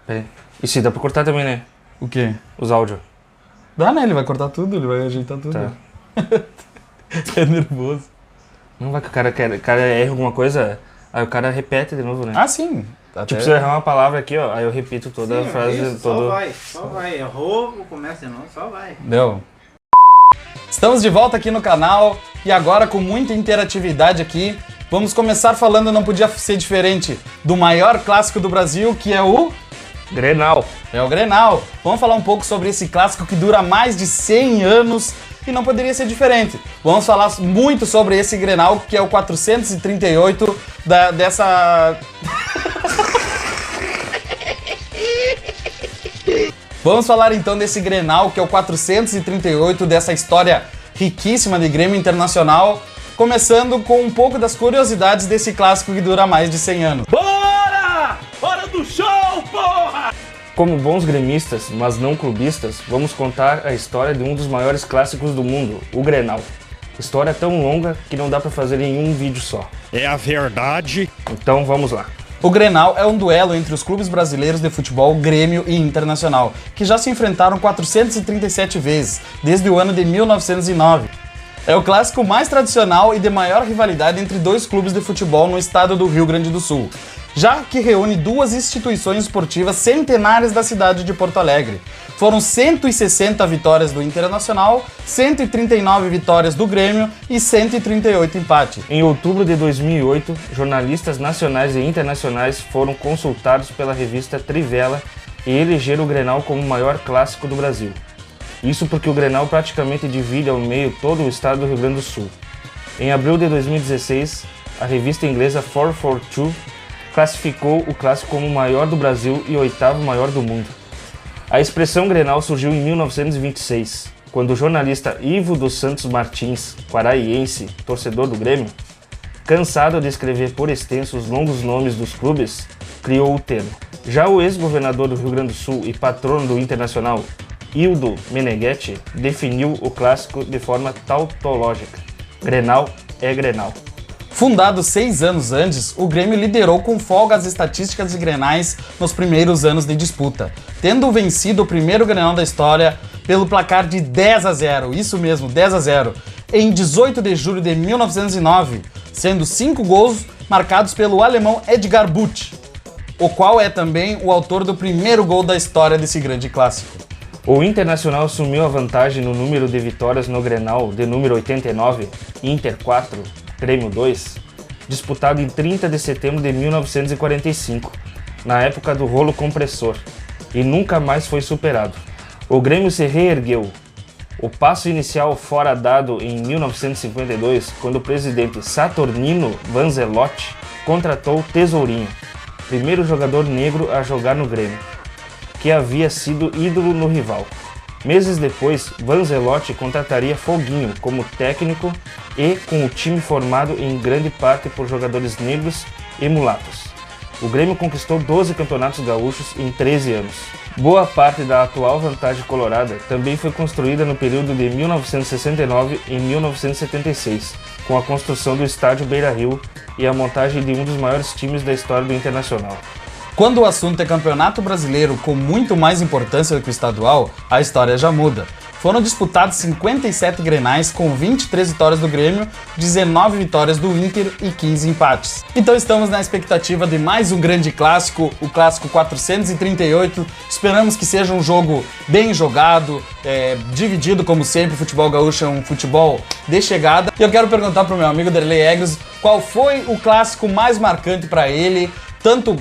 Peraí. E se dá pra cortar também, né? O quê? Os áudios. Dá, né? Ele vai cortar tudo, ele vai ajeitar tudo. Tá. É nervoso. Não vai que o cara erra alguma coisa, aí o cara repete de novo, né? Ah, sim. Até... Tipo, se eu errar uma palavra aqui, ó, aí eu repito toda a frase. Isso, todo... só vai. Errou, começa de novo, só vai. Deu. Estamos de volta aqui no canal e agora com muita interatividade aqui, vamos começar falando, não podia ser diferente, do maior clássico do Brasil, que é o... Grenal. É o Grenal. Vamos falar um pouco sobre esse clássico que dura mais de 100 anos e não poderia ser diferente. Vamos falar muito sobre esse Grenal, que é o 438 dessa... Vamos falar então desse Grenal, que é o 438 dessa história riquíssima de Grêmio Internacional, começando com um pouco das curiosidades desse clássico que dura mais de 100 anos. Bora! Hora do show, porra! Como bons gremistas, mas não clubistas, vamos contar a história de um dos maiores clássicos do mundo, o Grenal. História tão longa que não dá pra fazer em um vídeo só. É a verdade. Então vamos lá. O Grenal é um duelo entre os clubes brasileiros de futebol Grêmio e Internacional, que já se enfrentaram 437 vezes, desde o ano de 1909. É o clássico mais tradicional e de maior rivalidade entre dois clubes de futebol no estado do Rio Grande do Sul, já que reúne duas instituições esportivas centenárias da cidade de Porto Alegre. Foram 160 vitórias do Internacional, 139 vitórias do Grêmio e 138 empates. Em outubro de 2008, jornalistas nacionais e internacionais foram consultados pela revista Trivela e elegeram o Grenal como o maior clássico do Brasil. Isso porque o Grenal praticamente divide ao meio todo o estado do Rio Grande do Sul. Em abril de 2016, a revista inglesa 442 classificou o clássico como o maior do Brasil e o oitavo maior do mundo. A expressão Grenal surgiu em 1926, quando o jornalista Ivo dos Santos Martins, quaraiense, torcedor do Grêmio, cansado de escrever por extenso os longos nomes dos clubes, criou o termo. Já o ex-governador do Rio Grande do Sul e patrono do Internacional, Ildo Meneghetti, definiu o clássico de forma tautológica. Grenal é Grenal. Fundado 6 anos antes, o Grêmio liderou com folga as estatísticas de Grenais nos primeiros anos de disputa, tendo vencido o primeiro Grenal da história pelo placar de 10-0, isso mesmo, 10-0, em 18 de julho de 1909, sendo 5 gols marcados pelo alemão Edgar Butt, o qual é também o autor do primeiro gol da história desse grande clássico. O Internacional assumiu a vantagem no número de vitórias no Grenal de número 89, Inter 4, Grêmio 2, disputado em 30 de setembro de 1945, na época do rolo compressor, e nunca mais foi superado. O Grêmio se reergueu. O passo inicial fora dado em 1952, quando o presidente Saturnino Vanzelotti contratou Tesourinho, primeiro jogador negro a jogar no Grêmio, que havia sido ídolo no rival. Meses depois, Vanzelotti contrataria Foguinho como técnico e com o time formado em grande parte por jogadores negros e mulatos. O Grêmio conquistou 12 campeonatos gaúchos em 13 anos. Boa parte da atual vantagem colorada também foi construída no período de 1969 e 1976, com a construção do estádio Beira-Rio e a montagem de um dos maiores times da história do Internacional. Quando o assunto é campeonato brasileiro com muito mais importância do que o estadual, a história já muda. Foram disputados 57 Grenais com 23 vitórias do Grêmio, 19 vitórias do Inter e 15 empates. Então estamos na expectativa de mais um grande clássico, o clássico 438. Esperamos que seja um jogo bem jogado, dividido como sempre. O futebol gaúcho é um futebol de chegada. E eu quero perguntar para o meu amigo Derlei Egros qual foi o clássico mais marcante para ele, tanto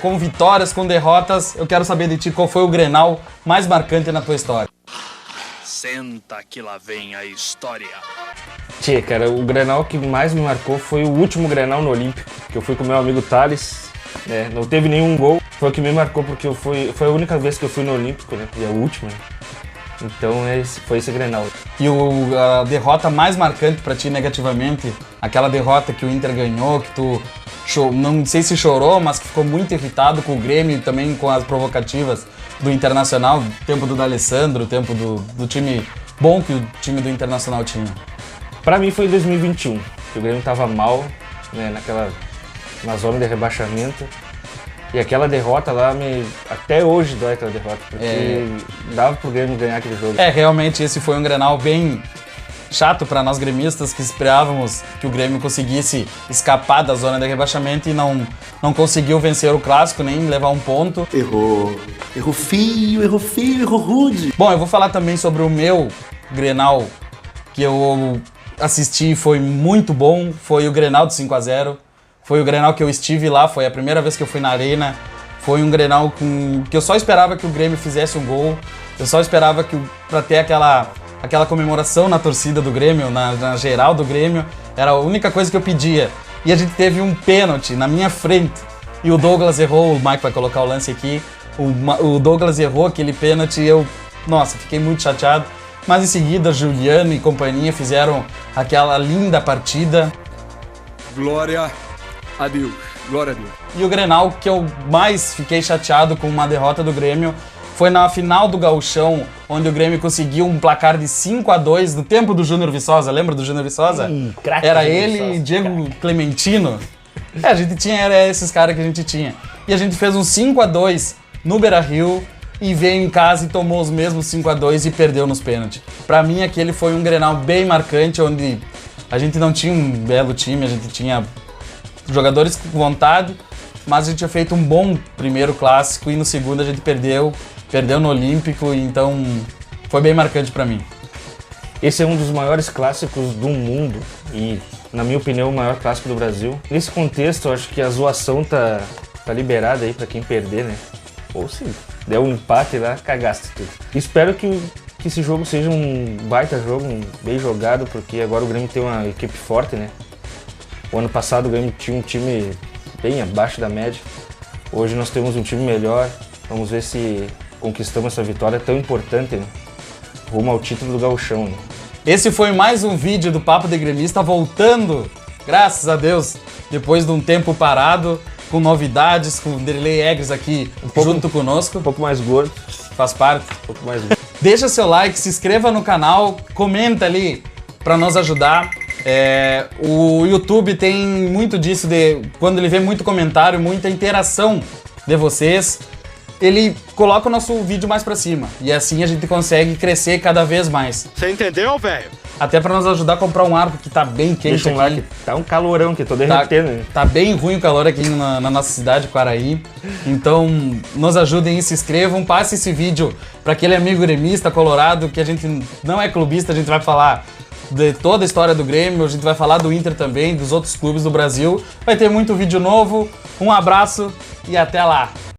com vitórias, com derrotas. Eu quero saber de ti qual foi o Grenal mais marcante na tua história. Senta que lá vem a história. Tchê, cara, o Grenal que mais me marcou foi o último Grenal no Olímpico, que eu fui com meu amigo Thales, né? Não teve nenhum gol, foi o que me marcou porque foi a única vez que eu fui no Olímpico, né? E a última, né? Então foi esse Grenal. E a derrota mais marcante pra ti negativamente, aquela derrota que o Inter ganhou, que tu não sei se chorou, mas que ficou muito irritado com o Grêmio e também com as provocativas do Internacional, tempo do D'Alessandro, tempo do time bom que o time do Internacional tinha. Pra mim foi em 2021, que o Grêmio tava mal, né, na zona de rebaixamento. E aquela derrota lá, até hoje dói aquela derrota, porque dava pro Grêmio ganhar aquele jogo. Realmente esse foi um Grenal bem chato para nós gremistas, que esperávamos que o Grêmio conseguisse escapar da zona de rebaixamento e não conseguiu vencer o clássico, nem levar um ponto. Errou feio, errou rude. Bom, eu vou falar também sobre o meu Grenal que eu assisti e foi muito bom, foi o Grenal de 5-0. Foi o Grenal que eu estive lá, foi a primeira vez que eu fui na Arena. Foi um Grenal que eu só esperava que o Grêmio fizesse um gol. Eu só esperava pra ter aquela comemoração na torcida do Grêmio, na geral do Grêmio. Era a única coisa que eu pedia. E a gente teve um pênalti na minha frente. E o Douglas errou, o Mike vai colocar o lance aqui. O Douglas errou aquele pênalti e eu, nossa, fiquei muito chateado. Mas em seguida, Juliano e companhia fizeram aquela linda partida. Glória a Deus, glória a Deus. E o Grenal que eu mais fiquei chateado com uma derrota do Grêmio foi na final do Gauchão, onde o Grêmio conseguiu um placar de 5-2 no tempo do Júnior Viçosa. Lembra do Júnior Viçosa? Era ele e Diego Clementino. A gente tinha, era esses caras que a gente tinha. E a gente fez um 5-2 no Beira-Rio e veio em casa e tomou os mesmos 5-2 e perdeu nos pênaltis. Pra mim, aquele foi um Grenal bem marcante, onde a gente não tinha um belo time, a gente tinha jogadores com vontade, mas a gente tinha feito um bom primeiro clássico e no segundo a gente perdeu no Olímpico, então foi bem marcante pra mim. Esse é um dos maiores clássicos do mundo e, na minha opinião, o maior clássico do Brasil. Nesse contexto, eu acho que a zoação tá liberada aí pra quem perder, né? Ou se der um empate lá, cagaste tudo. Espero que esse jogo seja um baita jogo, bem jogado, porque agora o Grêmio tem uma equipe forte, né? O ano passado o Grêmio tinha um time bem abaixo da média. Hoje nós temos um time melhor. Vamos ver se conquistamos essa vitória tão importante, né? Rumo ao título do Gauchão, né? Esse foi mais um vídeo do Papo de Gremista, voltando, graças a Deus, depois de um tempo parado, com novidades, com o Derlei Egres aqui junto conosco. Um pouco mais gordo. Faz parte. Um pouco mais gordo. Deixa seu like, se inscreva no canal, comenta ali para nos ajudar. O YouTube tem muito disso, quando ele vê muito comentário, muita interação de vocês, ele coloca o nosso vídeo mais pra cima. E assim a gente consegue crescer cada vez mais. Você entendeu, velho? Até pra nos ajudar a comprar um arco que tá bem quente. Deixa um aqui. like, tá um calorão que tô derretendo, né? Tá bem ruim o calor aqui na nossa cidade, Quaraí. Então, nos ajudem e se inscrevam. Passe esse vídeo pra aquele amigo gremista colorado, que a gente não é clubista, a gente vai falar de toda a história do Grêmio, a gente vai falar do Inter também, dos outros clubes do Brasil. Vai ter muito vídeo novo. Um abraço e até lá!